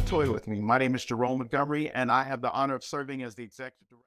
Toy with me. My name is Jerome Montgomery, and I have the honor of serving as the executive director.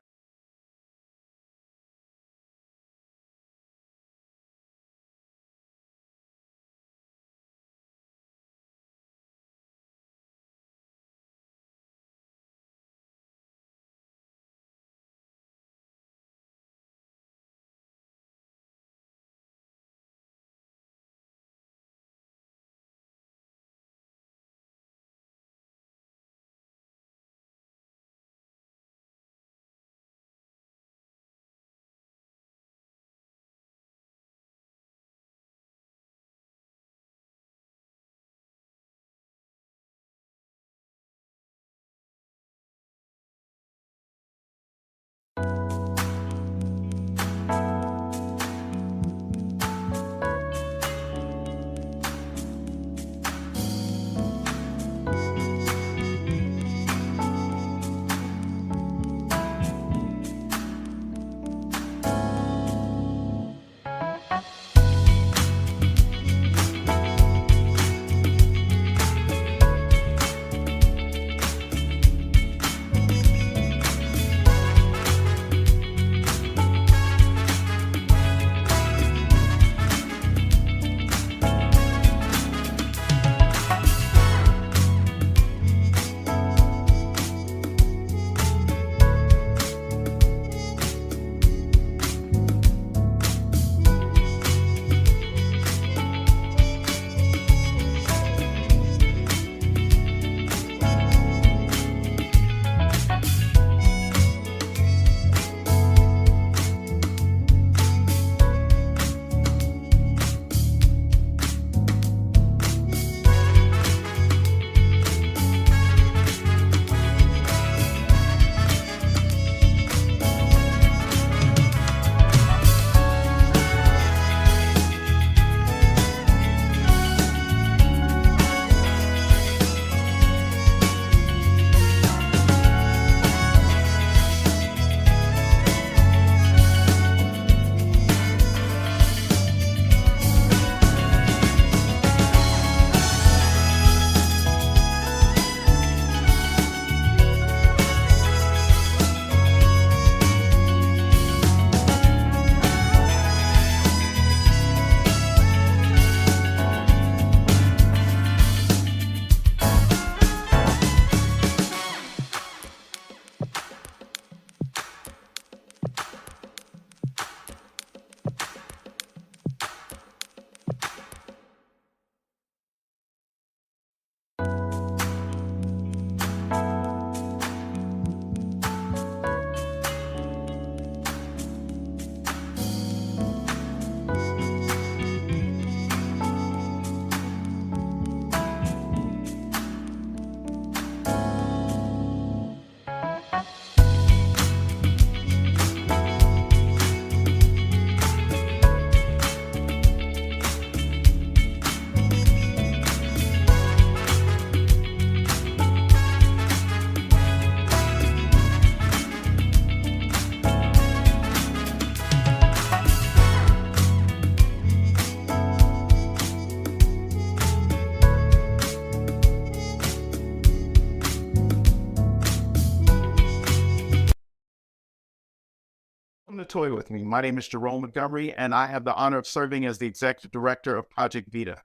Welcome to Toy with me. My name is Jerome Montgomery, and I have the honor of serving as the executive director of Project Vita.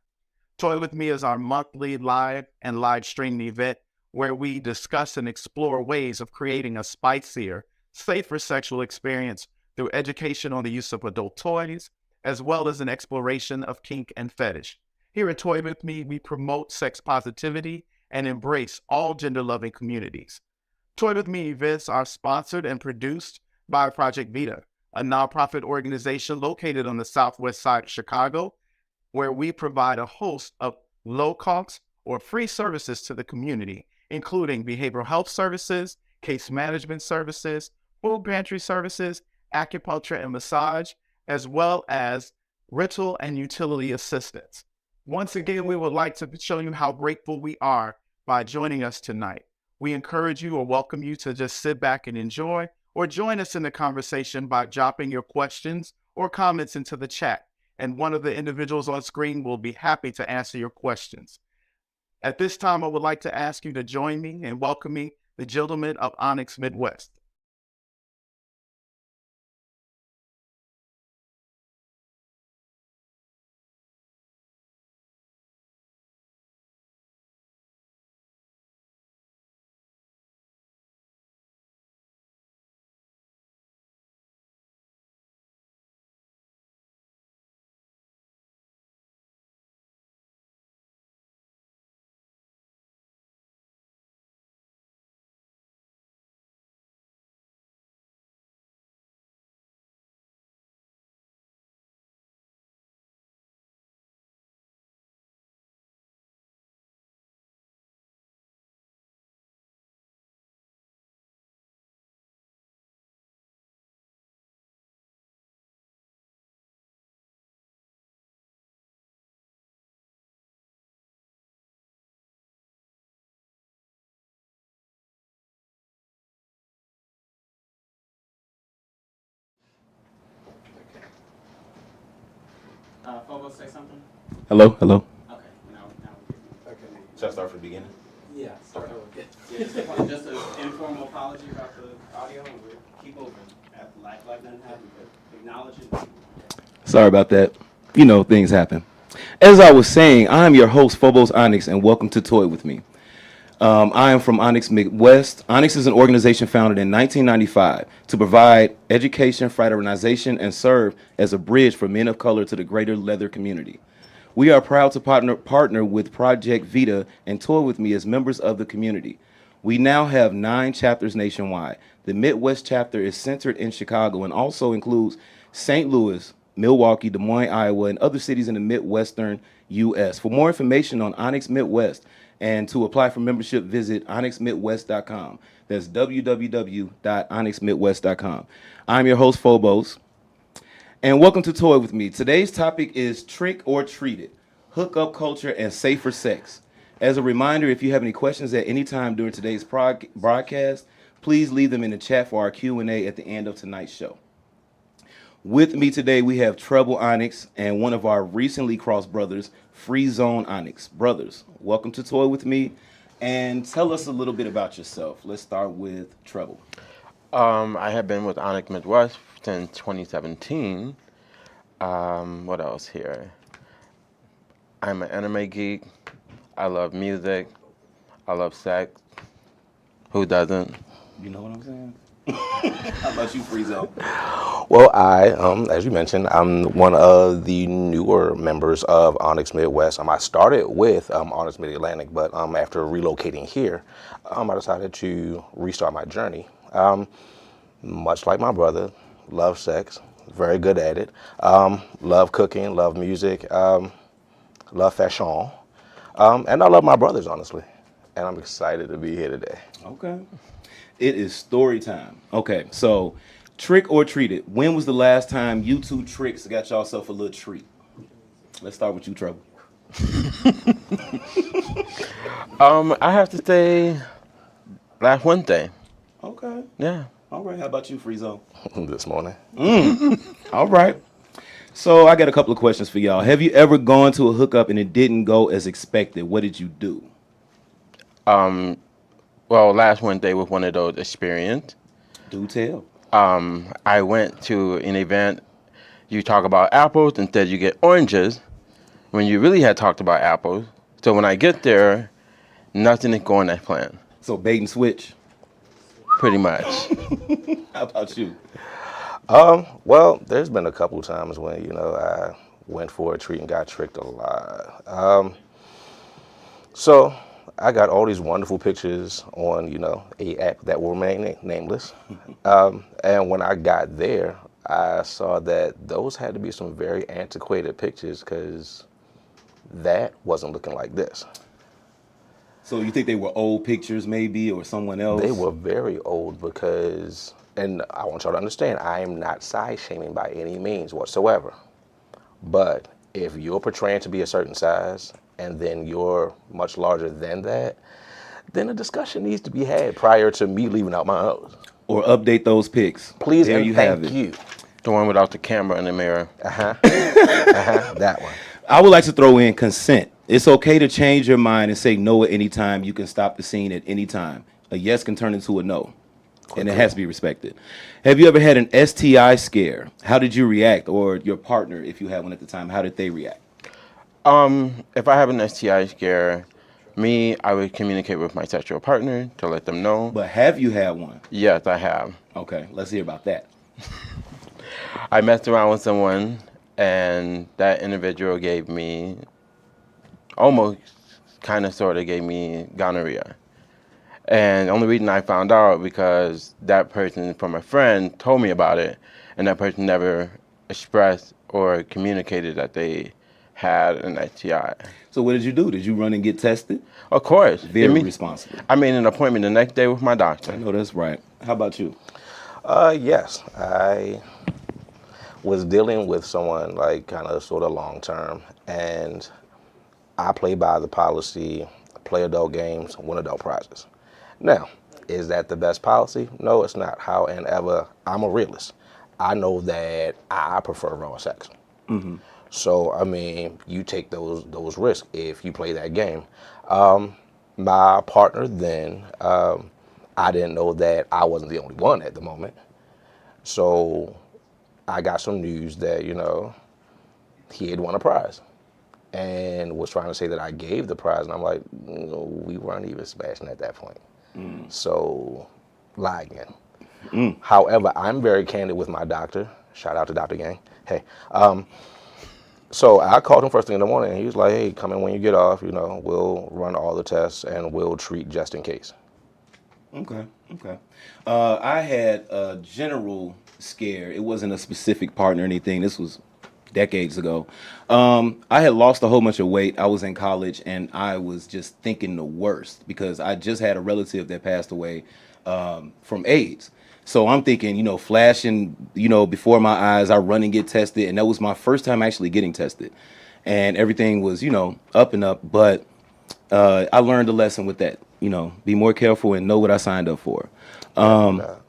Toy with me is our monthly live and live streaming event where we discuss and explore ways of creating a spicier, safer sexual experience through education on the use of adult toys, as well as an exploration of kink and fetish. Here at Toy with me, we promote sex positivity and embrace all gender-loving communities. Toy with me events are sponsored and produced by Project Vita, a nonprofit organization located on the southwest side of Chicago, where we provide a host of low-cost or free services to the community, including behavioral health services, case management services, food pantry services, acupuncture and massage, as well as rental and utility assistance. Once again, we would like to show you how grateful we are by joining us tonight. We encourage you or welcome you to just sit back and enjoy, or join us in the conversation by dropping your questions or comments into the chat, and one of the individuals on screen will be happy to answer your questions. At this time, I would like to ask you to join me in welcoming the gentlemen of Onyx Midwest. Phobos, say something? Hello, hello. Okay, now we can. Should I start from the beginning? Yeah, start over. Just an informal apology about the audio, and we'll keep moving. Like nothing happened, but acknowledge it. Sorry about that. You know, things happen. As I was saying, I'm your host, Phobos Onyx, and welcome to Toy With Me. I am from Onyx Midwest. Onyx is an organization founded in 1995 to provide education, fraternization, and serve as a bridge for men of color to the greater leather community. We are proud to partner with Project Vita and Toy With Me as members of the community. We now have 9 chapters nationwide. The Midwest chapter is centered in Chicago and also includes St. Louis, Milwaukee, Des Moines, Iowa, and other cities in the Midwestern U.S. For more information on Onyx Midwest and to apply for membership, visit onyxmidwest.com. That's www.onyxmidwest.com. I'm your host, Phobos, and welcome to Toy With Me. Today's topic is Trick or Treat It, hookup culture and safer sex. As a reminder, if you have any questions at any time during today's broadcast, please leave them in the chat for our Q&A at the end of tonight's show. With me today, we have Treble Onyx and one of our recently crossed brothers, Free Zone Onyx. Brothers, welcome to Toy With Me, and tell us a little bit about yourself. Let's start with Treble. I have been with Onyx Midwest since 2017. What else here? I'm an anime geek. I love music. I love sex. Who doesn't? You know what I'm saying? How about you, Free Zone? Well, as you mentioned, I'm one of the newer members of Onyx Midwest. I started with Onyx Mid-Atlantic, but after relocating here, I decided to restart my journey. Much like my brother, love sex, very good at it. Love cooking, love music, love fashion, and I love my brothers, honestly. And I'm excited to be here today. Okay. It is story time. Okay, so trick or treat it. When was the last time you two tricks got yourself a little treat? Let's start with you, Trouble. I have to say last Wednesday. Okay. Yeah. All right. How about you, Free Zone? This morning. All right. So I got a couple of questions for y'all. Have you ever gone to a hookup and it didn't go as expected? What did you do? Well, last Wednesday was one of those experiences. Do tell. I went to an event. You talk about apples, instead you get oranges when you really had talked about apples. So when I get there, nothing is going as planned. So bait and switch. Pretty much. How about you? Well, there's been a couple times when, I went for a treat and got tricked a lot. So I got all these wonderful pictures on, a app that will remain nameless. And when I got there, I saw that those had to be some very antiquated pictures because that wasn't looking like this. So you think they were old pictures maybe or someone else? They were very old because, and I want y'all to understand, I am not size shaming by any means whatsoever. But if you're portraying to be a certain size and then you're much larger than that, then a discussion needs to be had prior to me leaving out my house. Or update those pics. Please there and you thank have it. you. The one without the camera in the mirror. That one. I would like to throw in consent. It's okay to change your mind and say no at any time. You can stop the scene at any time. A yes can turn into a no, and it has to be respected. Have you ever had an STI scare? How did you react, or your partner, if you had one at the time, how did they react? If I have an STI scare, I would communicate with my sexual partner to let them know. But have you had one? Yes, I have. Okay, let's hear about that. I messed around with someone, and that individual gave me, almost kind of sort of gave me gonorrhea. And the only reason I found out because that person from a friend told me about it, and that person never expressed or communicated that they had an STI. So what did you do? Did you run and get tested? Of course. Very responsible. I made an appointment the next day with my I doctor. know that's right. How about you? Yes, I was dealing with someone like kind of sort of long term, and I play by the policy, play adult games, win adult prizes. Now, is that the best policy? No, it's not. However, I'm a realist. I know that I prefer raw sex. So, I mean, you take those risks if you play that game. My partner then, I didn't know that I wasn't the only one at the moment. So I got some news that, he had won a prize and was trying to say that I gave the prize. And I'm like, no, we weren't even smashing at that point. So lie again. However, I'm very candid with my doctor. Shout out to Dr. Gang. Hey. So I called him first thing in the morning, and he was like, hey, come in when you get off, we'll run all the tests and we'll treat just in case. Okay. I had a general scare. It wasn't a specific partner or anything. This was decades ago. I had lost a whole bunch of weight. I was in college, and I was just thinking the worst because I just had a relative that passed away from AIDS. So I'm thinking, flashing, before my eyes, I run and get tested. And that was my first time actually getting tested. And everything was, up and up. But I learned a lesson with that, be more careful and know what I signed up for. We're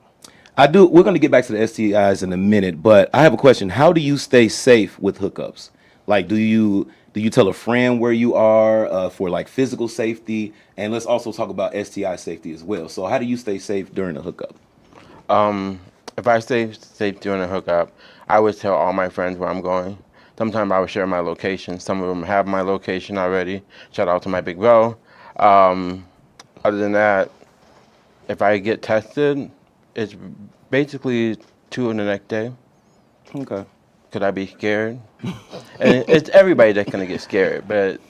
going to get back to the STIs in a minute, but I have a question. How do you stay safe with hookups? Like, do you tell a friend where you are for like physical safety? And let's also talk about STI safety as well. So how do you stay safe during a hookup? If I stay safe during a hookup, I would tell all my friends where I'm going. Sometimes I would share my location. Some of them have my location already. Shout out to my big bro. Other than that, if I get tested, it's basically 2 in the next day. Okay. Could I be scared? And it's everybody that's gonna get scared, but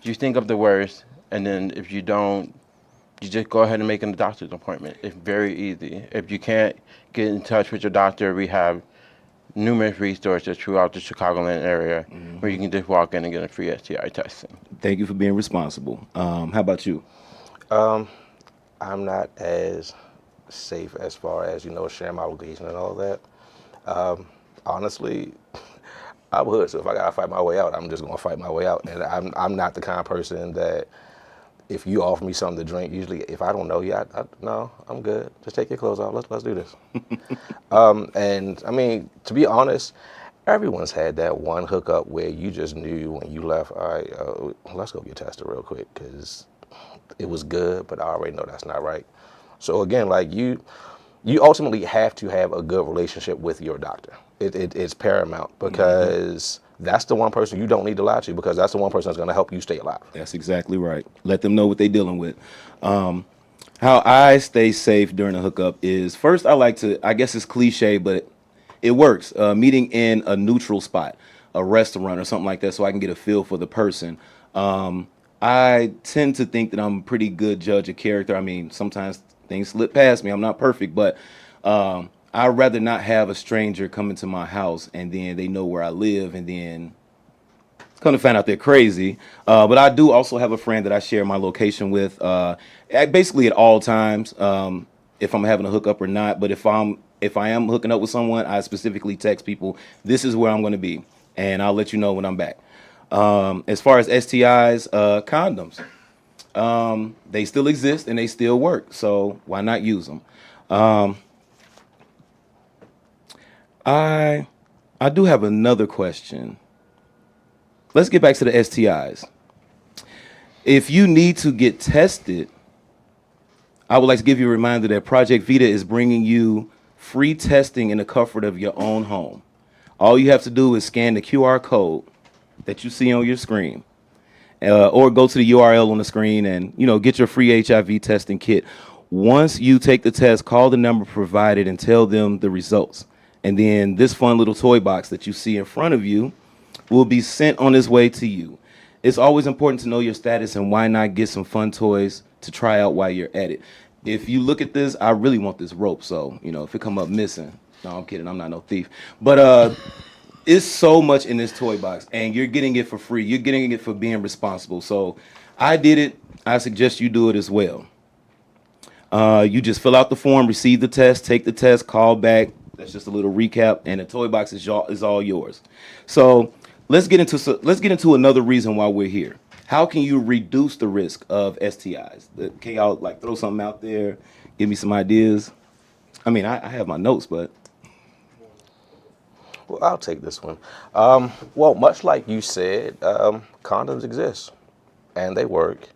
you think of the worst, and then if you don't, you just go ahead and make a doctor's appointment. It's very easy. If you can't get in touch with your doctor, we have numerous resources throughout the Chicagoland area where you can just walk in and get a free STI testing. Thank you for being responsible. How about you? I'm not as safe as far as, sharing my location and all that. Honestly, I'm hood, so if I gotta fight my way out, I'm just gonna fight my way out. And I'm not the kind of person that if you offer me something to drink, usually if I don't know you, no, I'm good. Just take your clothes off. Let's do this. And I mean, to be honest, everyone's had that one hookup where you just knew when you left, all right, let's go get tested real quick because it was good, but I already know that's not right. So again, like you ultimately have to have a good relationship with your doctor. It's paramount because that's the one person you don't need to lie to because that's the one person that's going to help you stay alive. That's exactly right. Let them know what they're dealing with. How I stay safe during a hookup is first I guess it's cliche, but it works. Meeting in a neutral spot, a restaurant or something like that so I can get a feel for the person. I tend to think that I'm a pretty good judge of character. I mean, sometimes things slip past me. I'm not perfect, but I'd rather not have a stranger come into my house and then they know where I live and then come to find out they're crazy. But I do also have a friend that I share my location with basically at all times, if I'm having a hookup or not. But if I am hooking up with someone, I specifically text people, this is where I'm going to be, and I'll let you know when I'm back. As far as STIs, condoms. They still exist and they still work, so why not use them? I do have another question. Let's get back to the STIs. If you need to get tested, I would like to give you a reminder that Project Vita is bringing you free testing in the comfort of your own home. All you have to do is scan the QR code that you see on your screen, or go to the URL on the screen and, get your free HIV testing kit. Once you take the test, call the number provided and tell them the results. And then this fun little toy box that you see in front of you will be sent on its way to you. It's always important to know your status, and why not get some fun toys to try out while you're at it. If you look at this, I really want this rope, so, if it come up missing, no, I'm kidding, I'm not no thief. But it's so much in this toy box, and you're getting it for free. You're getting it for being responsible. So I did it. I suggest you do it as well. You just fill out the form, receive the test, take the test, call back. That's just a little recap, and the toy box is all yours. So let's get into another reason why we're here. How can you reduce the risk of STIs? Can y'all throw something out there? Give me some ideas. I mean, I have my notes, but. Well, I'll take this one. Well, much like you said, condoms exist and they work.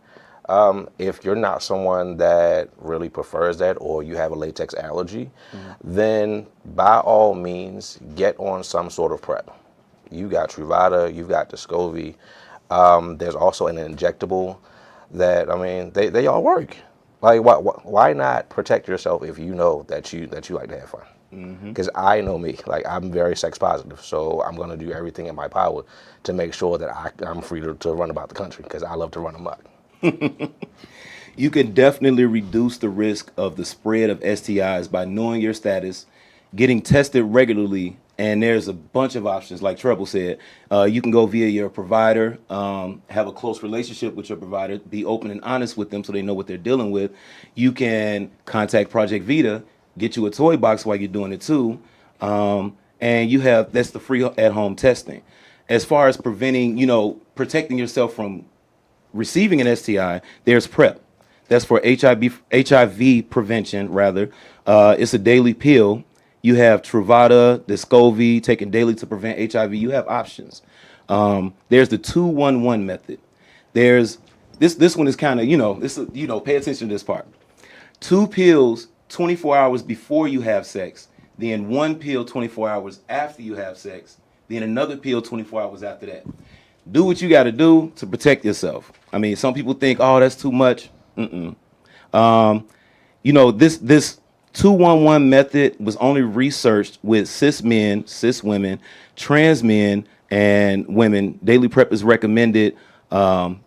If you're not someone that really prefers that, or you have a latex allergy, then by all means, get on some sort of PrEP. You got Truvada, you've got Descovy. There's also an injectable that, they all work. Like, why not protect yourself if you know that you like to have fun? Because I know me, I'm very sex positive, so I'm going to do everything in my power to make sure that I'm free to run about the country, because I love to run amok. You can definitely reduce the risk of the spread of STIs by knowing your status, getting tested regularly, and there's a bunch of options. Like Treble said, you can go via your provider, have a close relationship with your provider, be open and honest with them so they know what they're dealing with. You can contact Project Vita, get you a toy box while you're doing it too, and that's the free at-home testing. As far as protecting yourself from receiving an STI, there's PrEP. That's for HIV prevention, rather. It's a daily pill. You have Truvada, Descovy, taken daily to prevent HIV. You have options. There's the 2-1-1 method. There's this one is kind of, pay attention to this part. 2 pills 24 hours before you have sex, then 1 pill 24 hours after you have sex, then another pill 24 hours after that. Do what you got to do to protect yourself. Some people think, oh, that's too much. This 2-1-1 method was only researched with cis men, cis women, trans men, and women. Daily PrEP is recommended.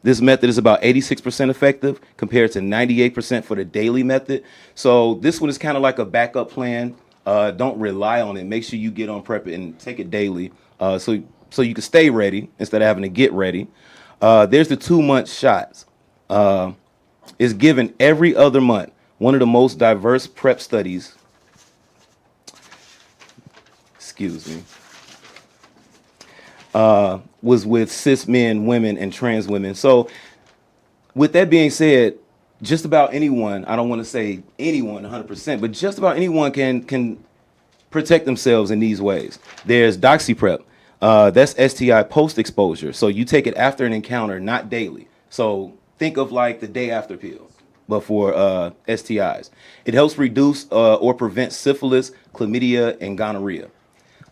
This method is about 86% effective compared to 98% for the daily method. So this one is kind of like a backup plan. Don't rely on it. Make sure you get on PrEP and take it daily, so you can stay ready instead of having to get ready. There's the 2-month shots. It's given every other month. One of the most diverse PrEP studies, was with cis men, women, and trans women. So with that being said, just about anyone, I don't want to say anyone 100%, but just about anyone can protect themselves in these ways. There's DoxyPrep. That's STI post-exposure. So you take it after an encounter, not daily. So think of like the day after pill, but for STIs. It helps reduce or prevent syphilis, chlamydia, and gonorrhea.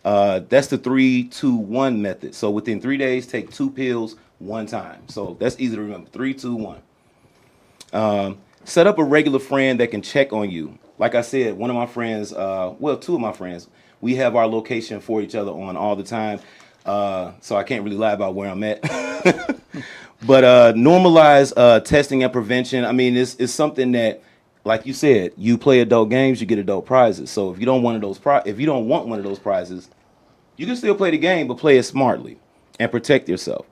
That's the 3-2-1 method. So within 3 days, take 2 pills 1 time. So that's easy to remember. 3-2-1. Set up a regular friend that can check on you. Like I said, one of my friends, 2 of my friends, we have our location for each other on all the time. So I can't really lie about where I'm at. But normalize testing and prevention. It's something that, like you said, you play adult games, you get adult prizes. So if you don't want one of those prizes, you can still play the game, but play it smartly and protect yourself.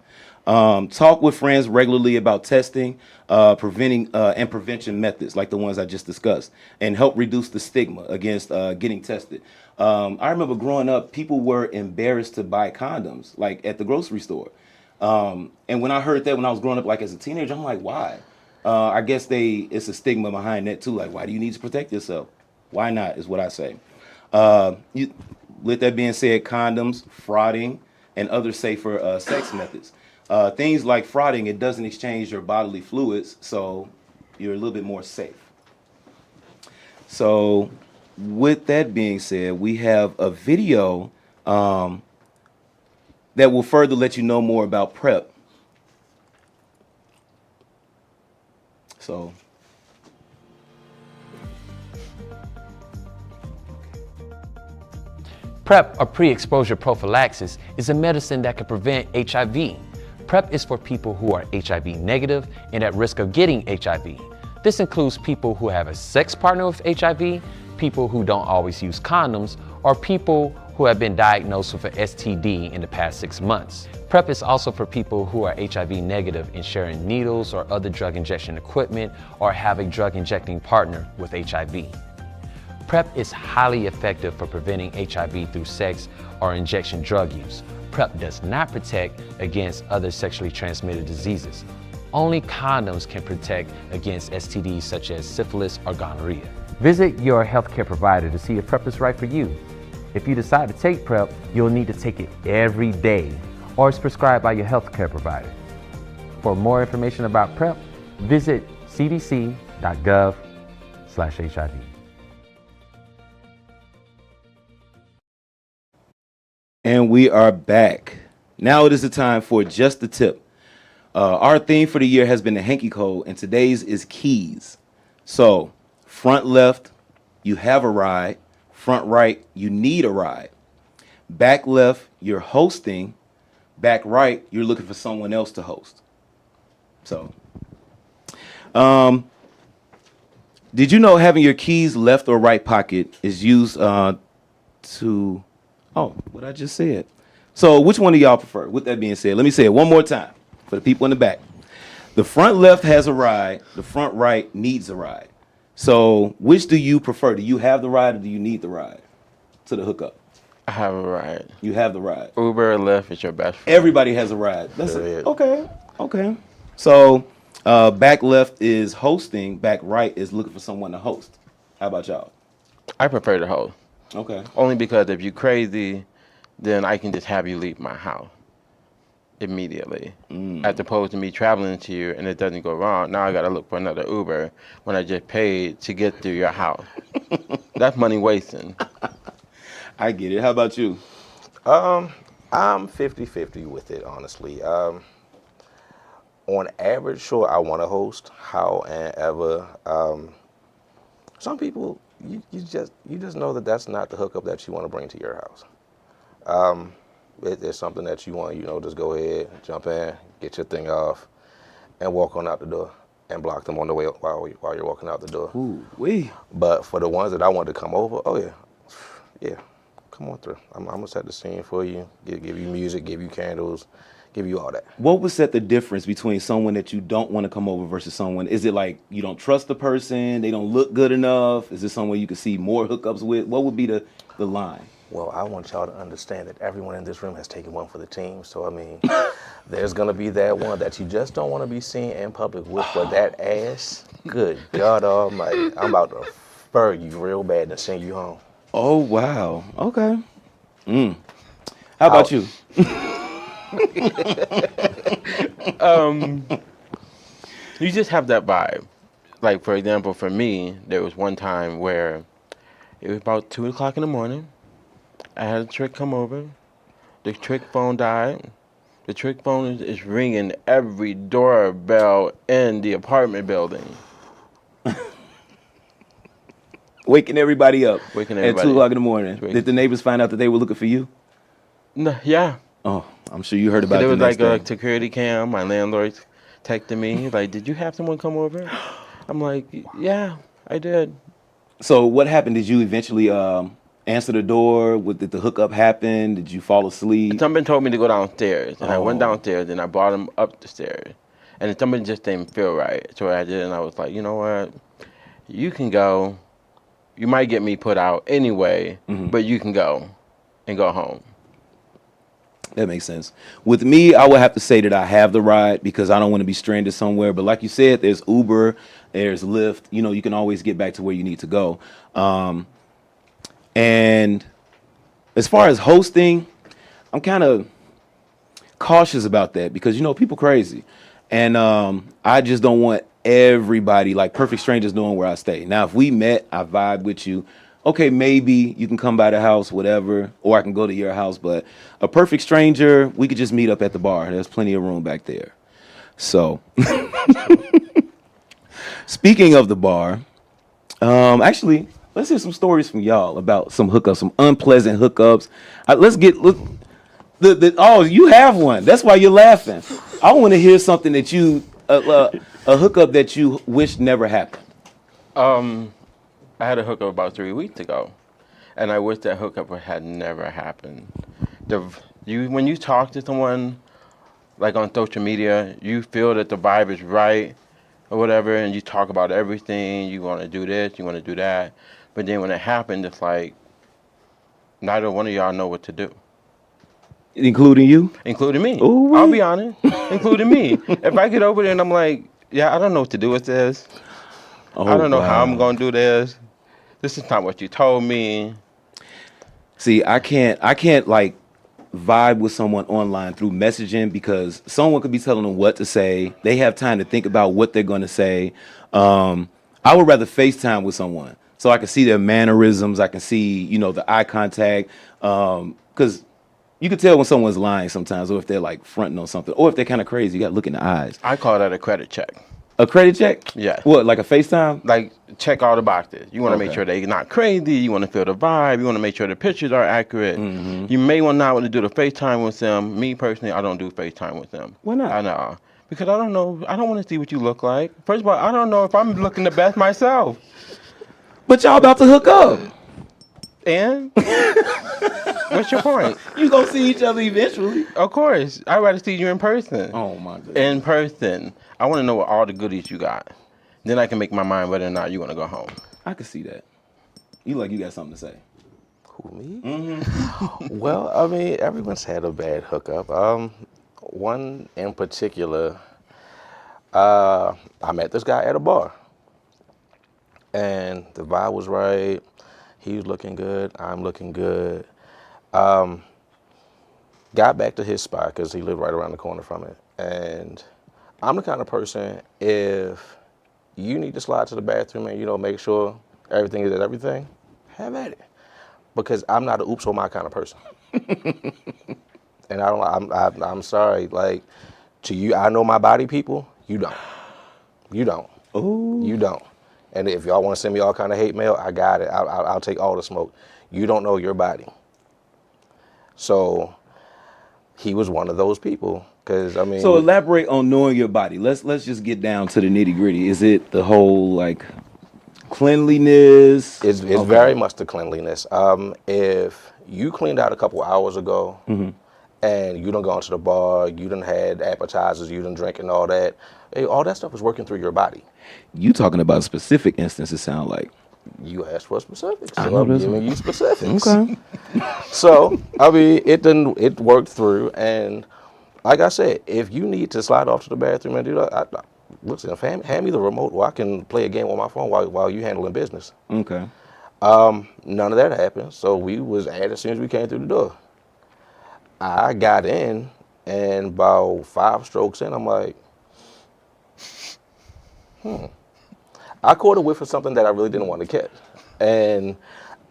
Talk with friends regularly about testing, preventing, and prevention methods like the ones I just discussed, and help reduce the stigma against getting tested. I remember growing up, people were embarrassed to buy condoms, like at the grocery store. And when I heard that when I was growing up, like as a teenager, I'm like, why? I guess it's a stigma behind that too. Like, why do you need to protect yourself? Why not, is what I say. With that being said, condoms, frauding, and other safer sex methods. Things like frauding, it doesn't exchange your bodily fluids, so you're a little bit more safe. So with that being said, we have a video that will further let you know more about PrEP. So PrEP, or pre-exposure prophylaxis, is a medicine that can prevent HIV. PrEP is for people who are HIV negative and at risk of getting HIV. This includes people who have a sex partner with HIV, people who don't always use condoms, or people who have been diagnosed with an STD in the past 6 months. PrEP is also for people who are HIV negative and sharing needles or other drug injection equipment, or have a drug injecting partner with HIV. PrEP is highly effective for preventing HIV through sex or injection drug use. PrEP does not protect against other sexually transmitted diseases. Only condoms can protect against STDs such as syphilis or gonorrhea. Visit your healthcare provider to see if PrEP is right for you. If you decide to take PrEP, you'll need to take it every day, or it's prescribed by your healthcare provider. For more information about PrEP, visit cdc.gov/HIV. And we are back. Now it is the time for Just the Tip. Our theme for the year has been the hanky code, and today's is keys. So, front left, you have a ride. Front right, you need a ride. Back left, you're hosting. Back right, you're looking for someone else to host. So, did you know having your keys left or right pocket is used to... Oh, what I just said. So which one do y'all prefer? With that being said, let me say it one more time for the people in the back. The front left has a ride. The front right needs a ride. So which do you prefer? Do you have the ride or do you need the ride to the hookup? I have a ride. You have the ride. Uber or Lyft is your best friend. Everybody has a ride. That's it. Period. Okay. Okay. So back left is hosting. Back right is looking for someone to host. How about y'all? I prefer the host. Okay. Only because if you're crazy, then I can just have you leave my house immediately. As opposed to me traveling to you and it doesn't go wrong. Now I got to look for another Uber when I just paid to get to your house. That's money wasting. I get it. How about you? I'm 50-50 with it, honestly. On average, sure, I want to host. However, some people, you just know that that's not the hookup that you want to bring to your house. It's something that you want, just go ahead, jump in, get your thing off, and walk on out the door and block them on the way while you're walking out the door. Ooh, wee. But for the ones that I want to come over, oh yeah, come on through. I'm gonna set the scene for you, give you music, give you candles, give you all that. What would set the difference between someone that you don't want to come over versus someone? Is it like you don't trust the person, they don't look good enough? Is this someone you could see more hookups with? What would be the line? Well, I want y'all to understand that everyone in this room has taken one for the team. So, I mean, there's going to be that one that you just don't want to be seen in public with, but that ass, good God almighty, I'm about to fur you real bad and send you home. Oh, wow. Okay. How about you? You just have that vibe. Like, for example, for me, there was one time where it was about 2 o'clock in the morning. I had a trick come over. The trick phone died. The trick phone is ringing every doorbell in the apartment building. Waking everybody up Waking at everybody 2 o'clock up. in the morning. Waking- Did the neighbors find out that they were looking for you? No, yeah. Oh, I'm sure you heard about it. There was the next like a day. security cam. My landlord texted me. He's like, did you have someone come over? I'm like, yeah, I did. So what happened? Did you eventually answer the door? Did the hookup happen? Did you fall asleep? Somebody told me to go downstairs, and I went Oh. downstairs, and I brought him up the stairs. And something just didn't feel right. So I did, and I was like, you know what? You can go. You might get me put out anyway, but you can go and go home. That makes sense. With me, I would have to say that I have the ride because I don't want to be stranded somewhere. But like you said, there's Uber, there's Lyft. You can always get back to where you need to go. And as far as hosting, cautious about that because you know people crazy, and I just don't want everybody like perfect strangers knowing where I stay. Now, if we met, I vibe with you. Okay, maybe you can come by the house, whatever, or I can go to your house. But a perfect stranger, we could just meet up at the bar. There's plenty of room back there. So, speaking of the bar, actually, let's hear some stories from y'all about some hookups, some unpleasant hookups. Oh, you have one. That's why you're laughing. I want to hear something that a hookup that you wish never happened. I had a hookup about 3 weeks ago, and I wish that hookup had never happened. When you talk to someone, like on social media, you feel that the vibe is right or whatever, and you talk about everything. You want to do this, you want to do that, but then when it happened, it's like neither one of y'all know what to do. Including you? Including me. Ooh-wee. I'll be honest. Including me. If I get over there and I'm like, yeah, I don't know what to do with this. I don't know how I'm going to do this. This is not what you told me. See, I can't like vibe with someone online through messaging because someone could be telling them what to say. They have time to think about what they're going to say. I would rather FaceTime with someone so I can see their mannerisms. I can see, you know, the eye contact. Because you can tell when someone's lying sometimes, or if they're like fronting on something, or if they're kind of crazy. You got to look in the eyes. I call that a credit check. A credit check? Yeah. What, like a FaceTime? Like, check all the boxes. You want to Okay. make sure they're not crazy. You want to feel the vibe. You want to make sure the pictures are accurate. Mm-hmm. You may not want to do the FaceTime with them. Me, personally, I don't do FaceTime with them. Why not? I know. Because I don't know. I don't want to see what you look like. First of all, I don't know if I'm looking the best myself. But y'all about to hook up. And? What's your point? You gonna see each other eventually. Of course. I'd rather see you in person. Oh my goodness. In person. I want to know what all the goodies you got. Then I can make my mind whether or not you want to go home. I can see that. You got something to say. Who, me? Well, I mean, everyone's had a bad hookup. One in particular, I met this guy at a bar. And the vibe was right. He was looking good. I'm looking good. Got back to his spot because he lived right around the corner from it. And I'm the kind of person, if you need to slide to the bathroom and, you know, make sure everything is at everything, have at it. Because I'm not an oops on my kind of person. And I'm sorry, like, to you, I know my body, people, you don't. You don't. Ooh. You don't. And if y'all want to send me all kind of hate mail, I got it. I'll take all the smoke. You don't know your body. So he was one of those people. Because, I mean. So elaborate on knowing your body. Let's just get down to the nitty gritty. Is it the whole like cleanliness? It's Okay. very much the cleanliness. If you cleaned out a couple hours ago and you done gone to the bar, you done had appetizers, you done drink and all that stuff is working through your body. You talking about specific instances sound like. You asked for specifics, I so know I'm this giving one. you specifics. Okay. So, I mean, it worked through, and like I said, if you need to slide off to the bathroom and do that, listen, hand me the remote or I can play a game on my phone while you handling business. Okay. None of that happened, so we was at as soon as we came through the door. I got in, and about 5 strokes in, I'm like, I caught a whiff of something that I really didn't want to catch. And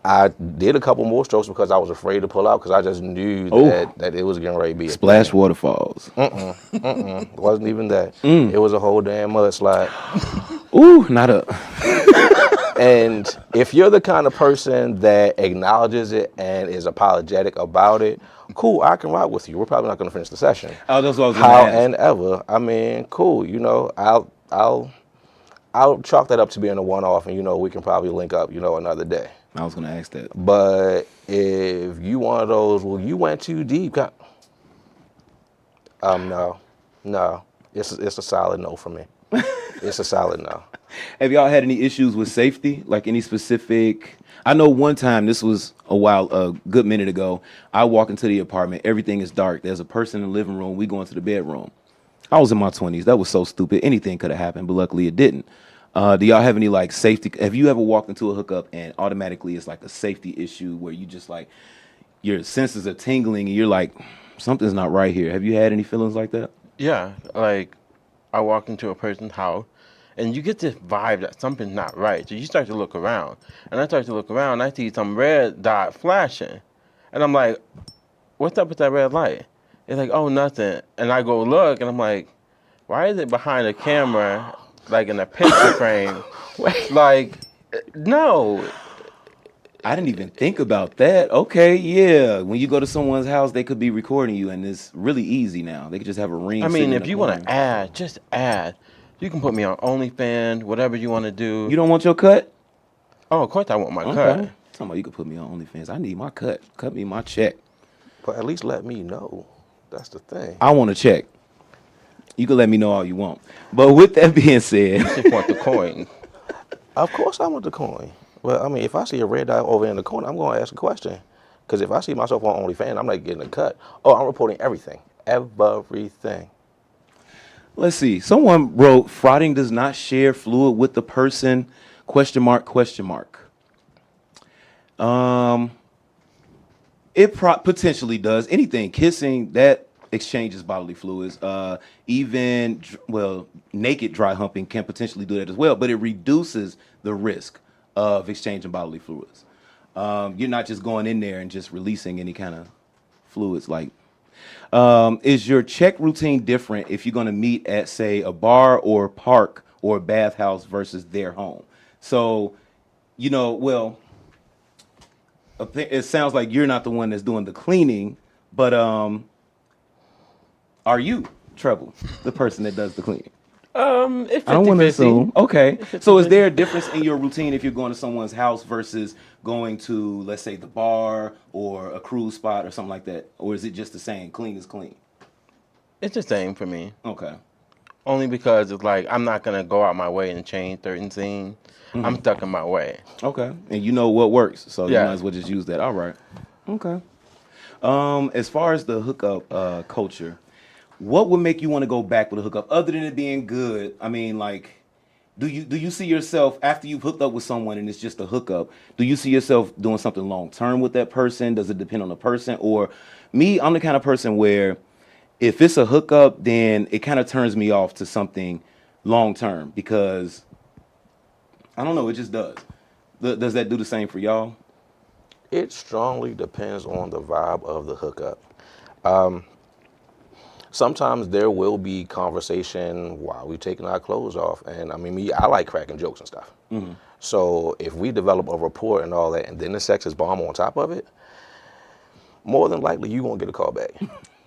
I did a couple more strokes because I was afraid to pull out because I just knew that it was getting ready to be a Splash thing. waterfalls. It wasn't even that. It was a whole damn mudslide. Ooh, not a. And if you're the kind of person that acknowledges it and is apologetic about it, cool, I can rock with you. We're probably not going to finish the session. Oh, that's what I was gonna ask. However, I mean, cool. You know, I'll chalk that up to being a one-off, and you know, we can probably link up, you know, another day. I was gonna ask that. But if you one of those, well, you went too deep. No, it's a solid no for me. It's a solid no. Have y'all had any issues with safety? Like any specific? I know one time, this was a good minute ago, I walk into the apartment, everything is dark. There's a person in the living room, we go into the bedroom. I was in my 20s. That was so stupid. Anything could have happened, but luckily it didn't. Do y'all have any like safety? Have you ever walked into a hookup and automatically it's like a safety issue where you just like, your senses are tingling and you're like, something's not right here. Have you had any feelings like that? Yeah, like I walk into a person's house and you get this vibe that something's not right. So you start to look around. And I start to look around and I see some red dot flashing. And I'm like, what's up with that red light? It's like, oh, nothing. And I go look and I'm like, why is it behind a camera, like in a picture frame? Like, no. I didn't even think about that. Okay, yeah. When you go to someone's house, they could be recording you, and it's really easy now. They could just have a ring. I mean, sitting in if the you want corner. to add, just add. You can put me on OnlyFans, whatever you want to do. You don't want your cut? Oh, of course I want my Okay. cut. Talking about you could put me on OnlyFans. I need my cut. Cut me my check. But at least let me know. That's the thing. I want a check. You can let me know all you want. But with that being said, Just want the coin. Of course I want the coin. Well, I mean, if I see a red dot over in the corner, I'm going to ask a question. Because if I see myself on OnlyFans, I'm not getting a cut. Oh, I'm reporting everything. Everything. let's see. Someone wrote, frauding does not share fluid with the person, question mark, question mark. It potentially does. Anything, kissing, that exchanges bodily fluids. Even, naked dry humping can potentially do that as well, but it reduces the risk of exchanging bodily fluids. You're not just going in there and just releasing any kind of fluids. Like, is your check routine different if you're going to meet at, say, a bar or park or a bathhouse versus their home? So, it sounds like you're not the one that's doing the cleaning, but are you, Treble, the person that does the cleaning? It's I don't want to 50-50. assume. Okay. So is there a difference in your routine if you're going to someone's house versus going to, let's say, the bar or a cruise spot or something like that? Or is it just the same? Clean is clean. It's the same for me. Okay. Only because it's like I'm not gonna go out my way and change certain scenes. I'm stuck in my way. Okay. And you know what works, so you Yeah. might as well just use that. All right. Okay. As far as the hookup culture, what would make you want to go back with a hookup other than it being good? I mean, like, do you see yourself after you've hooked up with someone and it's just a hookup? Do you see yourself doing something long term with that person? Does it depend on the person? Or me, I'm the kind of person where if it's a hookup, then it kind of turns me off to something long term because I don't know, it just does. Does that do the same for y'all? It strongly depends on the vibe of the hookup. Sometimes there will be conversation while we're taking our clothes off. And I mean, I like cracking jokes and stuff. So if we develop a rapport and all that, and then the sex is bomb on top of it, more than likely you won't get a call back.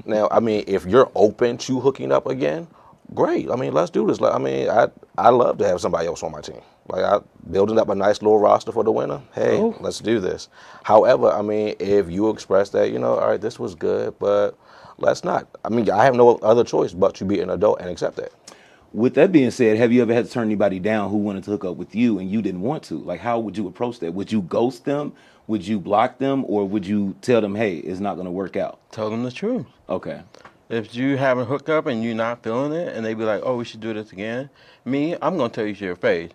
Now, I mean, if you're open to hooking up again, great. I mean, let's do this. I mean, I love to have somebody else on my team. Like, I building up a nice little roster for the winter. Hey, let's do this. However, I mean, if you express that, all right, this was good, but let's not. I mean, I have no other choice but to be an adult and accept that. With that being said, have you ever had to turn anybody down who wanted to hook up with you and you didn't want to? Like, how would you approach that? Would you ghost them? Would you block them? Or would you tell them, hey, it's not going to work out? Tell them the truth. Okay. If you have a hookup and you're not feeling it, and they be like, "Oh, we should do this again," I'm gonna tell you to your face,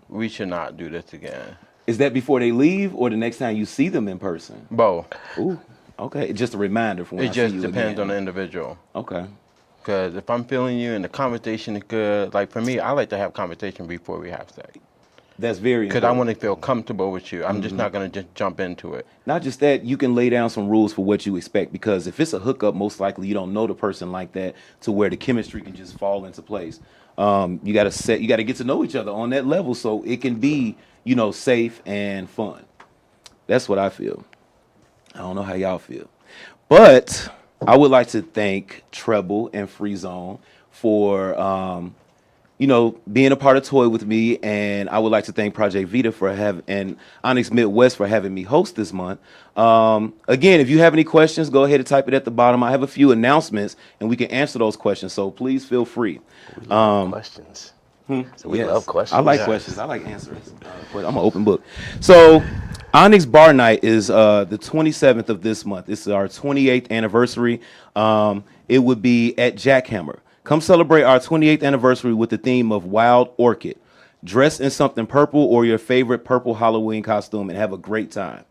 we should not do this again. Is that before they leave or the next time you see them in person? Both. Ooh, okay. Just a reminder for when It I just see you depends again. on the individual. Okay. Because if I'm feeling you and the conversation is good, like for me, I like to have conversation before we have sex. That's very Because I important. want to feel comfortable with you. I'm just not going to just jump into it. Not just that, you can lay down some rules for what you expect because if it's a hookup, most likely you don't know the person like that to where the chemistry can just fall into place. You got to get to know each other on that level so it can be, safe and fun. That's what I feel. I don't know how y'all feel. But I would like to thank Treble and Free Zone for being a part of Toy with me, and I would like to thank Project Vita and Onyx Midwest for having me host this month. Again, if you have any questions, go ahead and type it at the bottom. I have a few announcements, and we can answer those questions, so please feel free. Questions. So we Yes. love questions. I like questions. I like answers. But I'm an open book. So, Onyx Bar Night is the 27th of this month. This is our 28th anniversary. It would be at Jackhammer. Come celebrate our 28th anniversary with the theme of Wild Orchid. Dress in something purple or your favorite purple Halloween costume and have a great time.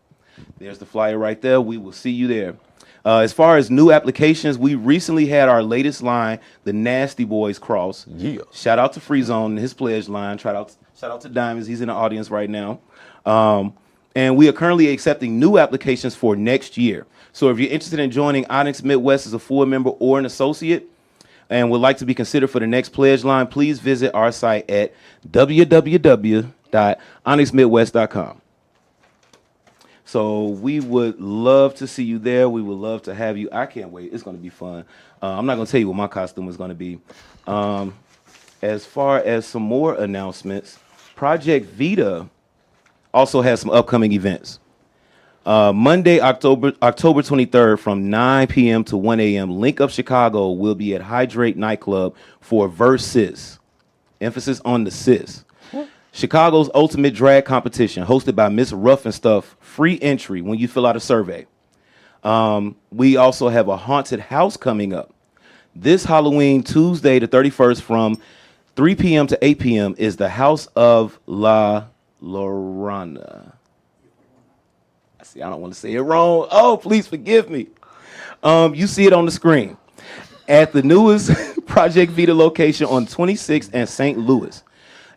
There's the flyer right there. We will see you there. As far as new applications, we recently had our latest line, the Nasty Boys Cross. Yeah. Shout out to Free Zone and his pledge line. Shout out to Diamonds. He's in the audience right now. And we are currently accepting new applications for next year. So if you're interested in joining Onyx Midwest as a full member or an associate and would like to be considered for the next pledge line, please visit our site at www.onyxmidwest.com. So we would love to see you there. We would love to have you. I can't wait. It's going to be fun. I'm not going to tell you what my costume is going to be. As far as some more announcements, Project Vita also has some upcoming events. Monday, October 23rd from 9 p.m. to 1 a.m., Link Up Chicago will be at Hydrate Nightclub for Versus. Emphasis on the sis. Chicago's ultimate drag competition hosted by Miss Rough and Stuff. Free entry when you fill out a survey. We also have a haunted house coming up. This Halloween, Tuesday the 31st from 3 p.m. to 8 p.m. is the House of La Llorona. See, I don't want to say it wrong. Oh, please forgive me. You see it on the screen. At the newest Project Vita location on 26th and St. Louis.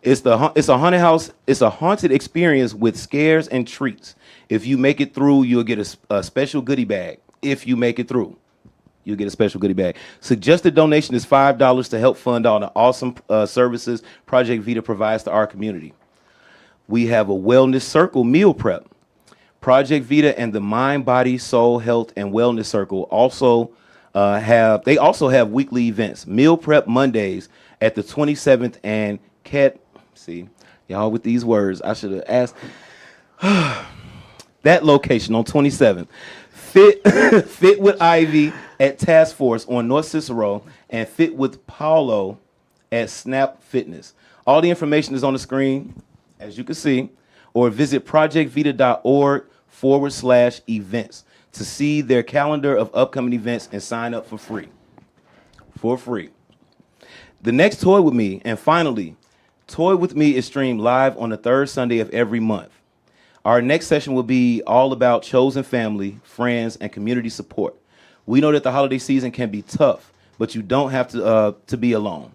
It's a haunted house. It's a haunted experience with scares and treats. If you make it through, you'll get a special goodie bag. If you make it through, you'll get a special goodie bag. Suggested donation is $5 to help fund all the awesome services Project Vita provides to our community. We have a wellness circle meal prep. Project Vita and the Mind, Body, Soul, Health, and Wellness Circle also have weekly events. Meal prep Mondays at the 27th and see, y'all with these words, I should have asked. That location on 27th. Fit with Ivy at Task Force on North Cicero and Fit with Paulo at Snap Fitness. All the information is on the screen, as you can see, or visit projectvita.org/events to see their calendar of upcoming events and sign up for free. For free. The next Toy With Me, and finally, Toy With Me is streamed live on the third Sunday of every month. Our next session will be all about chosen family, friends, and community support. We know that the holiday season can be tough, but you don't have to be alone.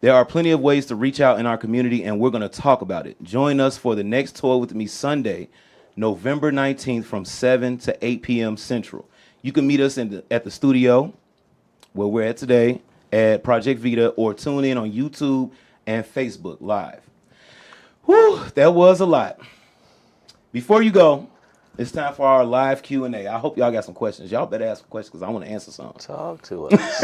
There are plenty of ways to reach out in our community, and we're going to talk about it. Join us for the next Toy With Me Sunday, November 19th from 7 to 8 p.m. Central. You can meet us at the studio, where we're at today, at Project Vita, or tune in on YouTube and Facebook Live. Whew, that was a lot. Before you go, it's time for our live Q&A. I hope y'all got some questions. Y'all better ask some questions because I want to answer some. Talk to us.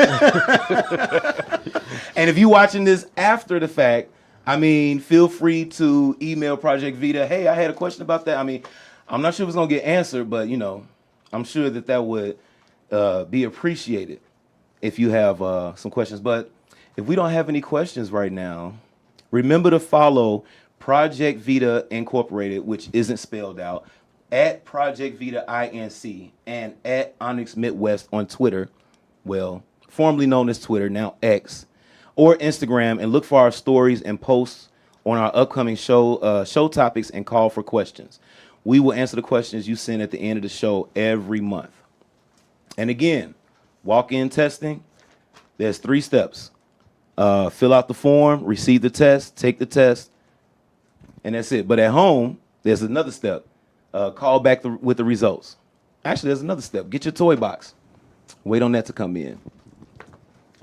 And if you're watching this after the fact, feel free to email Project Vita. Hey, I had a question about that. I'm not sure if it's going to get answered, but, I'm sure that would be appreciated if you have some questions. But if we don't have any questions right now, remember to follow Project Vita Incorporated, which isn't spelled out, at Project Vita INC, and at Onyx Midwest on Twitter, well, formerly known as Twitter, now X, or Instagram, and look for our stories and posts on our upcoming show topics and call for questions. We will answer the questions you send at the end of the show every month. And again, walk-in testing, there's 3 steps. Fill out the form, receive the test, take the test, and that's it. But at home, there's another step. Call back with the results. Actually, there's another step. Get your toy box. Wait on that to come in.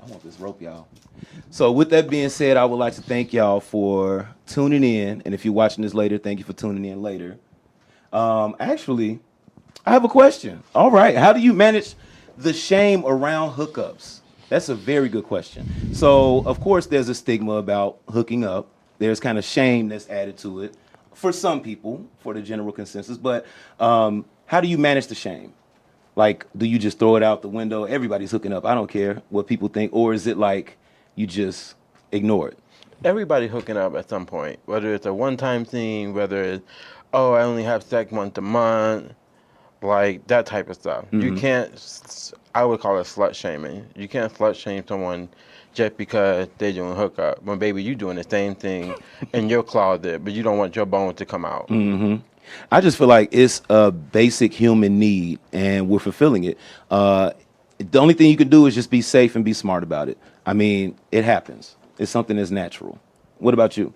I want this rope, y'all. So with that being said, I would like to thank y'all for tuning in. And if you're watching this later, thank you for tuning in later. Actually, I have a question. All right. How do you manage the shame around hookups? That's a very good question. So, of course, there's a stigma about hooking up. There's kind of shame that's added to it for some people, for the general consensus. But how do you manage the shame? Like, do you just throw it out the window? Everybody's hooking up. I don't care what people think. Or is it like you just ignore it? Everybody hooking up at some point, whether it's a one-time thing, whether it's, oh, I only have sex once a month, like that type of stuff. Mm-hmm. You can't, I would call it slut shaming. You can't slut shame someone just because they're doing hookup. When, baby, you doing the same thing in your closet, but you don't want your bones to come out. Mm-hmm. I just feel like it's a basic human need, and we're fulfilling it. The only thing you can do is just be safe and be smart about it. I mean, it happens. It's something that's natural. What about you?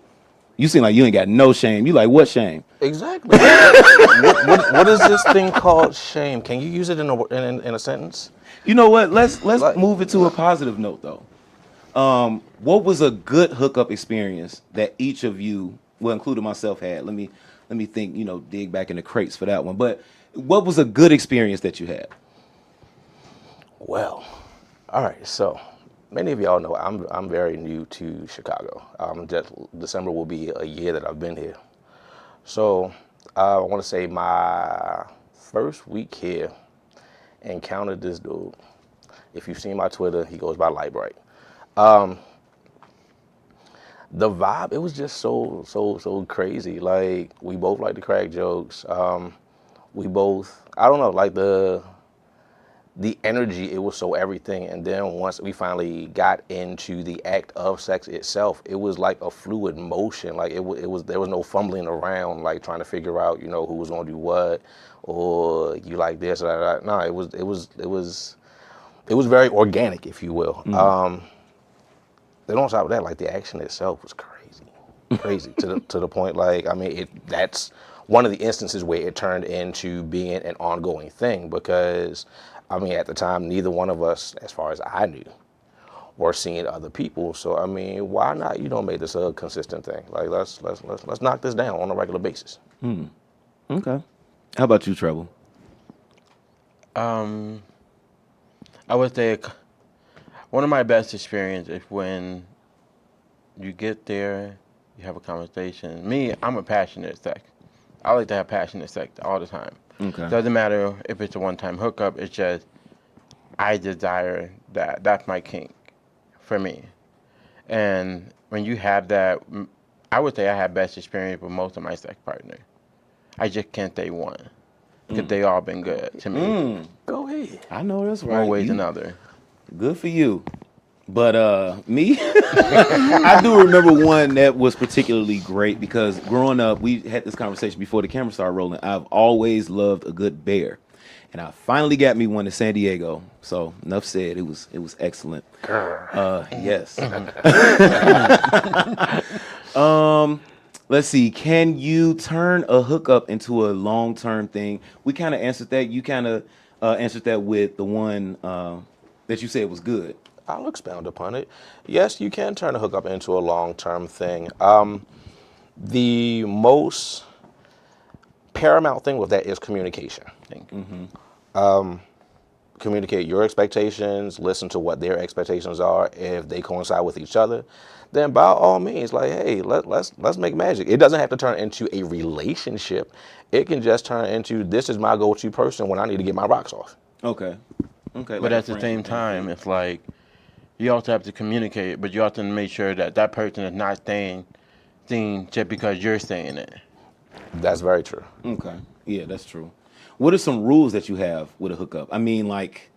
You seem like you ain't got no shame. You like, what shame? Exactly. what is this thing called shame? Can you use it in a sentence? You know what? Let's Like- move it to a positive note, though. What was a good hookup experience that each of you, well, including myself, had? Let me think. Dig back in the crates for that one. But what was a good experience that you had? Well, all right. So many of y'all know I'm very new to Chicago. December will be a year that I've been here. So I want to say my first week here, encountered this dude. If you've seen my Twitter, he goes by Lightbright. The vibe, it was just so crazy. Like, we both like to crack jokes. We both, I don't know, like the energy, it was so everything. And then once we finally got into the act of sex itself, it was like a fluid motion. Like there was no fumbling around, like trying to figure out, who was gonna do what, or you like this or that. No, it was very organic, if you will. Then on top of that, like the action itself was crazy to the point. Like, I mean, that's one of the instances where it turned into being an ongoing thing, because I mean, at the time, neither one of us, as far as I knew, were seeing other people. So I mean, why not, make this a consistent thing? Like, let's knock this down on a regular basis. Okay. How about you, Treble? I would say one of my best experiences is when you get there, you have a conversation. Me, I'm a passionate sex. I like to have passionate sex all the time. Okay. Doesn't matter if it's a one-time hookup. It's just I desire that. That's my kink for me. And when you have that, I would say I have best experience with most of my sex partners. I just can't say one, because they all been good to me, Go ahead. I know that's right. one way You- or another. Good for you. But me, I do remember one that was particularly great, because growing up, we had this conversation before the camera started rolling. I've always loved a good bear, and I finally got me one in San Diego. So enough said. It was excellent. Yes. Let's see. Can you turn a hookup into a long-term thing? We kind of answered that. You kind of answered that with the one that you said was good. I'll expound upon it. Yes, you can turn a hookup into a long-term thing. The most paramount thing with that is communication. Thank you. Communicate your expectations, listen to what their expectations are. If they coincide with each other, then by all means, like, hey, let's make magic. It doesn't have to turn into a relationship. It can just turn into, this is my go-to person when I need to get my rocks off. Okay. But at the same time, it's like you also have to communicate, but you also have to make sure that that person is not saying things just because you're saying it. That's very true. Okay. Yeah, that's true. What are some rules that you have with a hookup? I mean, like,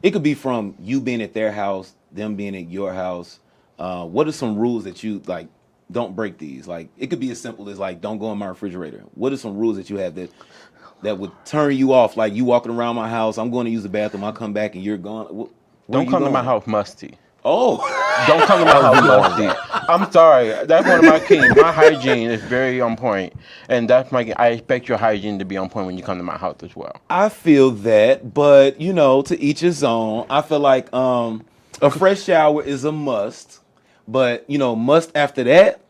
it could be from you being at their house, them being at your house. What are some rules that you, like, don't break these? Like, it could be as simple as, like, don't go in my refrigerator. What are some rules that you have that would turn you off? Like, you walking around my house, I'm going to use the bathroom, I'll come back and you're gone. Where Don't you come to going? my house musty. Oh. Don't come to my house musty. I'm sorry. That's one of my keys. My hygiene is very on point, and I expect your hygiene to be on point when you come to my house as well. I feel that, but to each his own. I feel like a fresh shower is a must, but must after that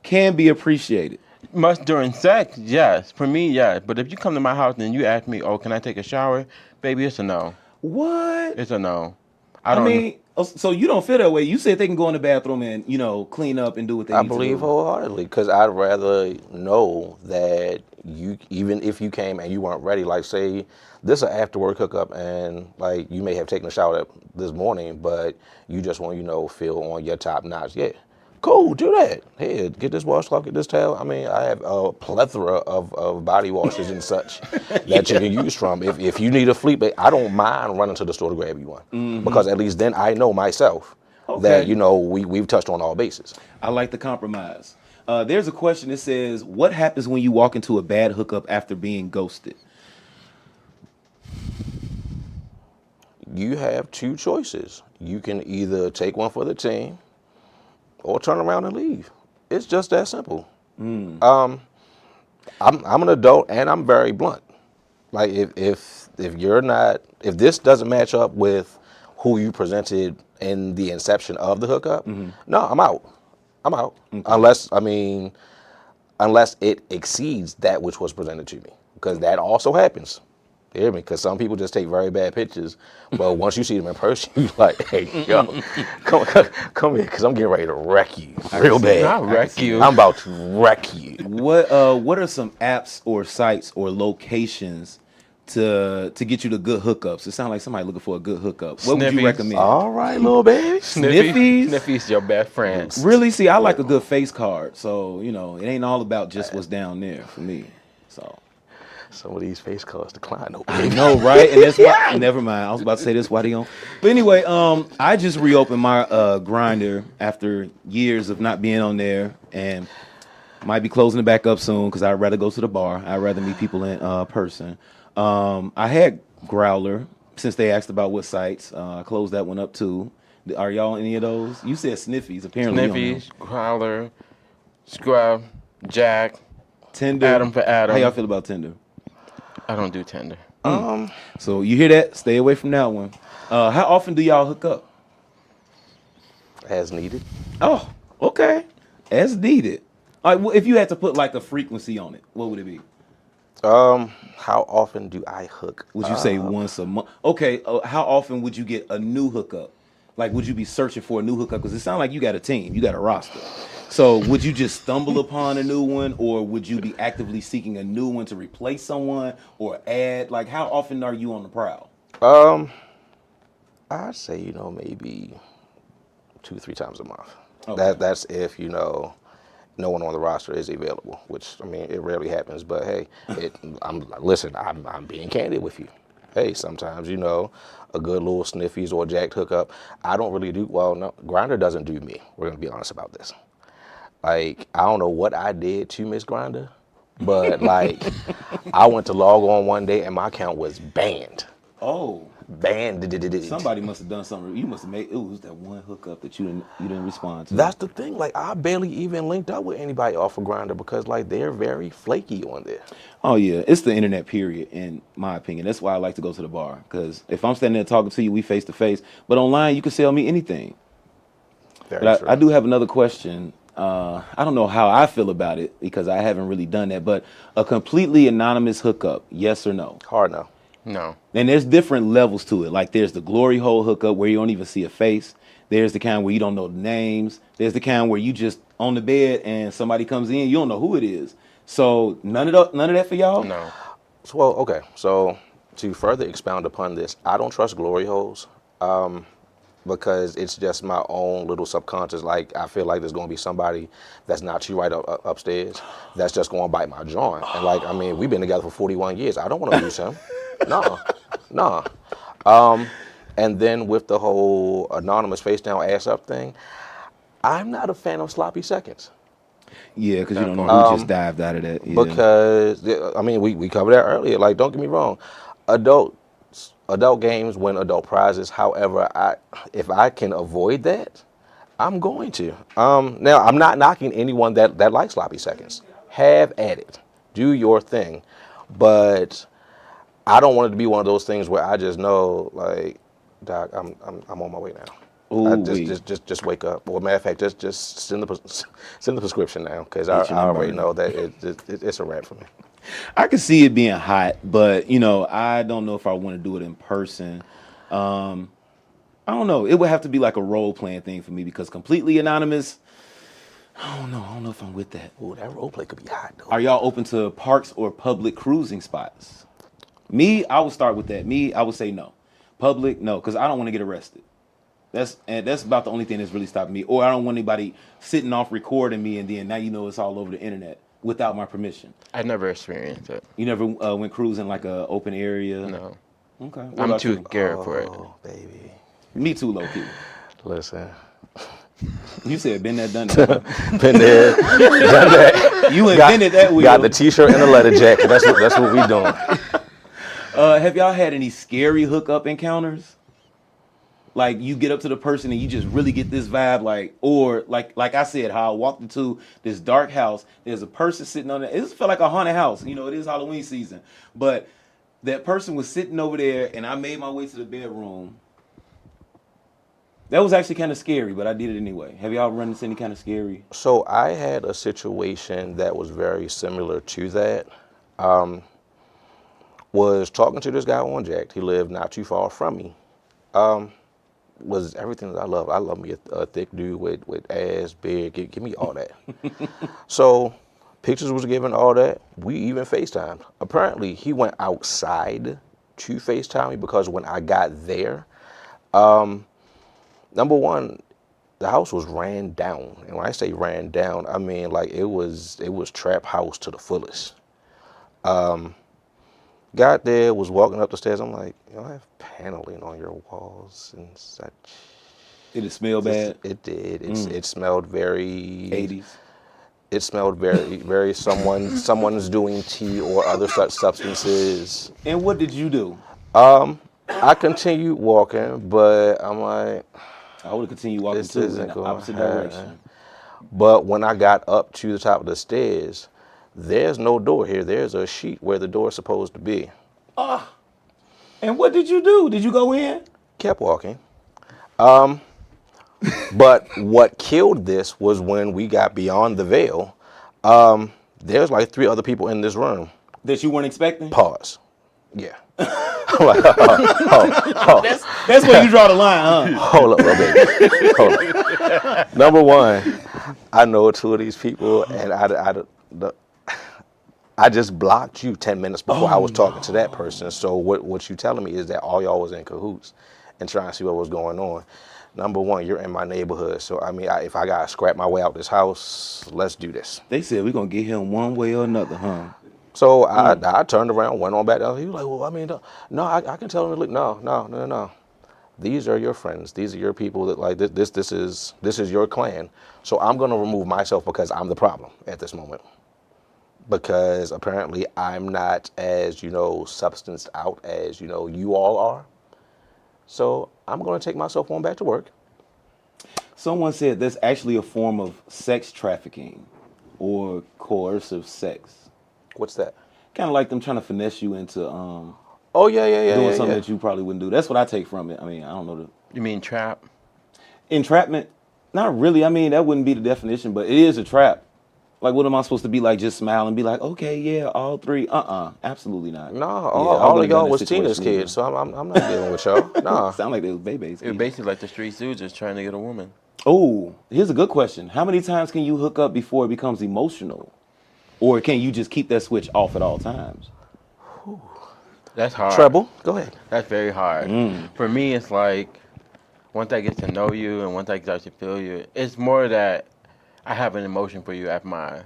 can be appreciated. Must during sex, yes. For me, yes. But if you come to my house and you ask me, "Oh, can I take a shower?" Baby, it's a no. What? It's a no. I mean, so you don't feel that way. You said they can go in the bathroom and clean up and do what they need I to do. believe wholeheartedly, because I'd rather know that you, even if you came and you weren't ready, like, say this is an after work hookup, and like you may have taken a shower this morning, but you just want feel on your top notch. Yeah, cool, do that. Hey, get this washcloth, get this towel. I mean, I have a plethora of body washes and such that you can use from. If you need a fleet, I don't mind running to the store to grab you one, because at least then I know myself that Okay. we've touched on all bases. I like the compromise. There's a question that says, what happens when you walk into a bad hookup after being ghosted? You have two choices. You can either take one for the team or turn around and leave. It's just that simple. I'm an adult and I'm very blunt. Like if this doesn't match up with who you presented in the inception of the hookup, no, I'm out. I'm out. Okay. Unless it exceeds that which was presented to me, because that also happens. You hear me? Because some people just take very bad pictures, but once you see them in person, you're like, hey, yo, come here, because I'm getting ready to wreck you real bad. Not wreck you. I'm about to wreck you. What are some apps or sites or locations to get you the good hookups? It sounds like somebody looking for a good hookup. What would you Sniffies. recommend? All right, little baby. Sniffies? Sniffies, your best friend. Really? See, I like a good face card, so it ain't all about just what's down there for me. So. Some of these face cards decline, though. I know, right? And that's why. Never mind. I was about to say this. Why they on? But anyway, I just reopened my Grinder after years of not being on there, and might be closing it back up soon because I'd rather go to the bar. I'd rather meet people in person. I had Growler since they asked about what sites. I closed that one up too. Are y'all on any of those? You said Sniffies. Apparently, you don't know. Sniffies, Growler, Scrub, Jack, Tinder. Adam for Adam. How y'all feel about Tinder? I don't do Tinder. So you hear that? Stay away from that one. How often do y'all hook up? As needed. Oh, okay. As needed. All right, well, if you had to put like a frequency on it, what would it be? How often do I hook? Would you say once a month? Okay. How often would you get a new hookup? Like, would you be searching for a new hookup? Because it sounds like you got a team, you got a roster. So would you just stumble upon a new one, or would you be actively seeking a new one to replace someone or add? Like, how often are you on the prowl? I'd say, maybe 2-3 times a month. Okay. That's if, no one on the roster is available, which, it rarely happens. But, hey, I'm being candid with you. Hey, sometimes, a good little Sniffies or jacked hookup. I don't really do, no, Grindr doesn't do me. We're going to be honest about this. Like, I don't know what I did to Miss Grindr, but, like, I went to log on one day and my account was banned. Oh. Banned. Somebody must have done something. You must have made. It was that one hookup that you didn't respond to. That's the thing. Like, I barely even linked up with anybody off of Grindr because, like, they're very flaky on there. Oh yeah, it's the internet period, in my opinion. That's why I like to go to the bar, because if I'm standing there talking to you, we face to face. But online, you can sell me anything. Very But true. I do have another question. I don't know how I feel about it because I haven't really done that. But a completely anonymous hookup, yes or no? Hard no. No. And there's different levels to it. Like, there's the glory hole hookup where you don't even see a face. There's the kind where you don't know the names. There's the kind where you just on the bed and somebody comes in, you don't know who it is. So none of that for y'all? No. Well, okay. So to further expound upon this, I don't trust glory holes because it's just my own little subconscious. Like, I feel like there's going to be somebody that's not you right upstairs that's just going to bite my joint. And, like, we've been together for 41 years. I don't want to lose him. No. And then with the whole anonymous face down, ass up thing, I'm not a fan of sloppy seconds. Yeah, because you don't know who just dived out of that. Yeah. Because, we covered that earlier. Like, don't get me wrong. Adult games win adult prizes. However, if I can avoid that, I'm going to. Now, I'm not knocking anyone that likes sloppy seconds. Have at it. Do your thing. But I don't want it to be one of those things where I just know, like, Doc, I'm on my way now. Ooh, just wake up. Well, matter of fact, just send the prescription now, because I already know that it's a wrap for me. I can see it being hot, but I don't know if I want to do it in person. I don't know. It would have to be like a role playing thing for me, because completely anonymous, I don't know if I'm with that. Ooh, that role play could be hot though. Are y'all open to parks or public cruising spots? Me, I would start with that. Me, I would say no. Public, no, because I don't want to get arrested. That's about the only thing that's really stopping me. Or I don't want anybody sitting off recording me, and then now it's all over the internet without my permission. I never experienced it. You never went cruising like a open area? No. Okay. What I'm about too you? scared for it. Oh, baby. Me too, low key. Listen, You said been there, done that. Been there, done that. You invented that wheel. Got the T-shirt and the leather jacket. That's what we doing. Have y'all had any scary hookup encounters? Like you get up to the person and you just really get this vibe, like I said, how I walked into this dark house. There's a person sitting on it. It just felt like a haunted house. You know, it is Halloween season, but that person was sitting over there, and I made my way to the bedroom. That was actually kind of scary, but I did it anyway. Have y'all run into any kind of scary? So I had a situation that was very similar to that. Was talking to this guy on Jack. He lived not too far from me. Was everything that I love. I love me a thick dude with ass, beard. Give me all that. So pictures was given, all that. We even FaceTimed. Apparently, he went outside to FaceTime me because when I got there, number one, the house was ran down. And when I say ran down, I mean like it was trap house to the fullest. Got there, was walking up the stairs. I'm like, you know, I have paneling on your walls and such. Did it smell bad? It did. It smelled very 80s. It smelled very someone's doing tea or other such substances. And what did you do? I continued walking, but I'm like, I would have continued walking this too in isn't the going opposite to happen. direction. But when I got up to the top of the stairs, there's no door here. There's a sheet where the door's supposed to be. And what did you do? Did you go in? Kept walking. But what killed this was when we got beyond the veil. There's like 3 other people in this room. That you weren't expecting? Pause. Yeah. That's where you draw the line, huh? Hold up, baby. Hold up. Number one, I know 2 of these people, and I just blocked you 10 minutes before I was talking to that person. So what you telling me is that all y'all was in cahoots and trying to see what was going on. Number one, you're in my neighborhood. So, I mean, if I got to scrap my way out this house, let's do this. They said we're going to get him one way or another, huh? So I turned around, went on back down. He was like, well, I mean, no, I can tell him to look. No. These are your friends. These are your people that like this is your clan. So I'm going to remove myself because I'm the problem at this moment. Because apparently I'm not as, substanced out as, you all are. So I'm going to take myself on back to work. Someone said that's actually a form of sex trafficking or coercive sex. What's that? Kind of like them trying to finesse you into Oh, yeah. doing something that you probably wouldn't do. That's what I take from it. I mean, I don't know. You mean trap? Entrapment? Not really. I mean, that wouldn't be the definition, but it is a trap. Like, what am I supposed to be like? Just smile and be like, okay, yeah, all 3. Absolutely not. No, Yeah, all I of y'all wouldn't was have done that teenage situation kids, so I'm not dealing with y'all. No. Sound like they was babies. It was basically like the street dudes just trying to get a woman. Oh, here's a good question. How many times can you hook up before it becomes emotional? Or can you just keep that switch off at all times? That's hard. Treble, go ahead. That's very hard. For me, it's like once I get to know you and once I start to feel you, it's more that I have an emotion for you at my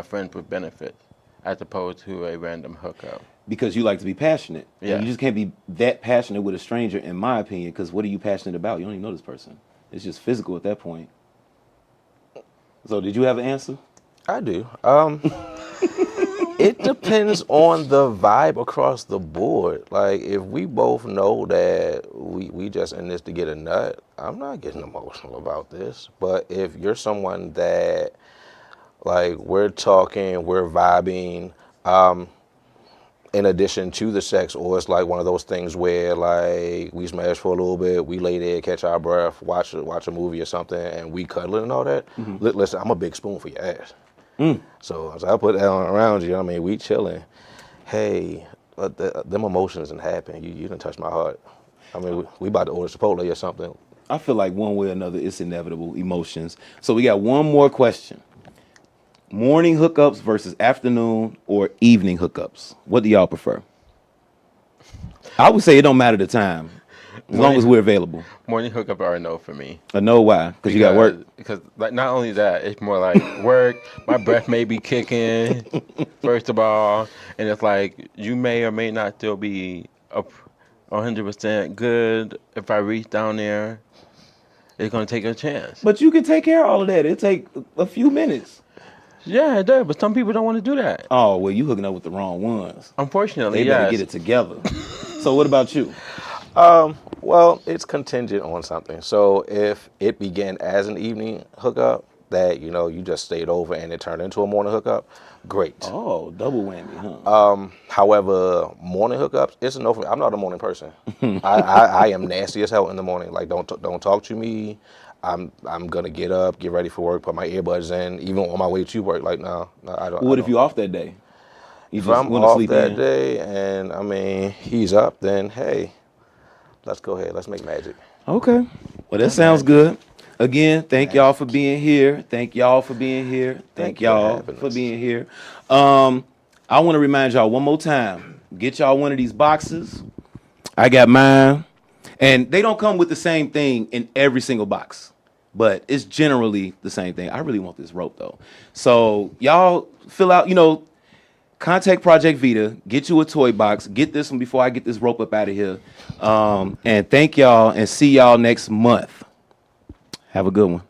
friends with benefits, as opposed to a random hookup. Because you like to be passionate. Yeah. And you just can't be that passionate with a stranger, in my opinion, because what are you passionate about? You don't even know this person. It's just physical at that point. So did you have an answer? I do. It depends on the vibe across the board. Like, if we both know that we just in this to get a nut, I'm not getting emotional about this. But if you're someone that, like, we're talking, we're vibing, in addition to the sex, or it's like one of those things where, like, we smash for a little bit, we lay there, catch our breath, watch a movie or something, and we cuddling and all that. Listen, I'm a big spoon for your ass. So as I put that on around you, I mean, we chilling. Hey, them emotions didn't happen. You didn't touch my heart. I mean, we about to order Chipotle or something. I feel like one way or another, it's inevitable, emotions. So we got one more question. Morning hookups versus afternoon or evening hookups. What do y'all prefer? I would say it don't matter the time, as long as we're available. Morning hookup are a no for me. I know why, because you got work. Because like not only that, it's more like work. My breath may be kicking, first of all, and it's like you may or may not still be 100% good if I reach down there. it's gonna take a chance. But you can take care of all of that. It'll take a few minutes. Yeah, it does. But some people don't want to do that. Oh, well, you hooking up with the wrong ones. Unfortunately, They better yes. get it together. So what about you? Well, it's contingent on something. So if it began as an evening hookup that, you know, you just stayed over and it turned into a morning hookup, great. Oh, double whammy, huh? However, morning hookups, it's a no for me. I'm not a morning person. I am nasty as hell in the morning. Like, don't talk to me. I'm gonna get up, get ready for work, put my earbuds in, even on my way to work. Like, no, I don't. What if you off that day? You If just I'm wanna off sleep that in? day and I mean he's up, then hey, let's go ahead. Let's make magic. Okay. Well, that sounds good. Again, thank y'all for being here. Thank y'all for being here. Thank Thank you for y'all having for us. being here. I want to remind y'all one more time. Get y'all one of these boxes. I got mine. And they don't come with the same thing in every single box, but it's generally the same thing. I really want this rope though. So y'all fill out, contact Project Vita, get you a toy box, get this one before I get this rope up out of here. And thank y'all and see y'all next month. Have a good one.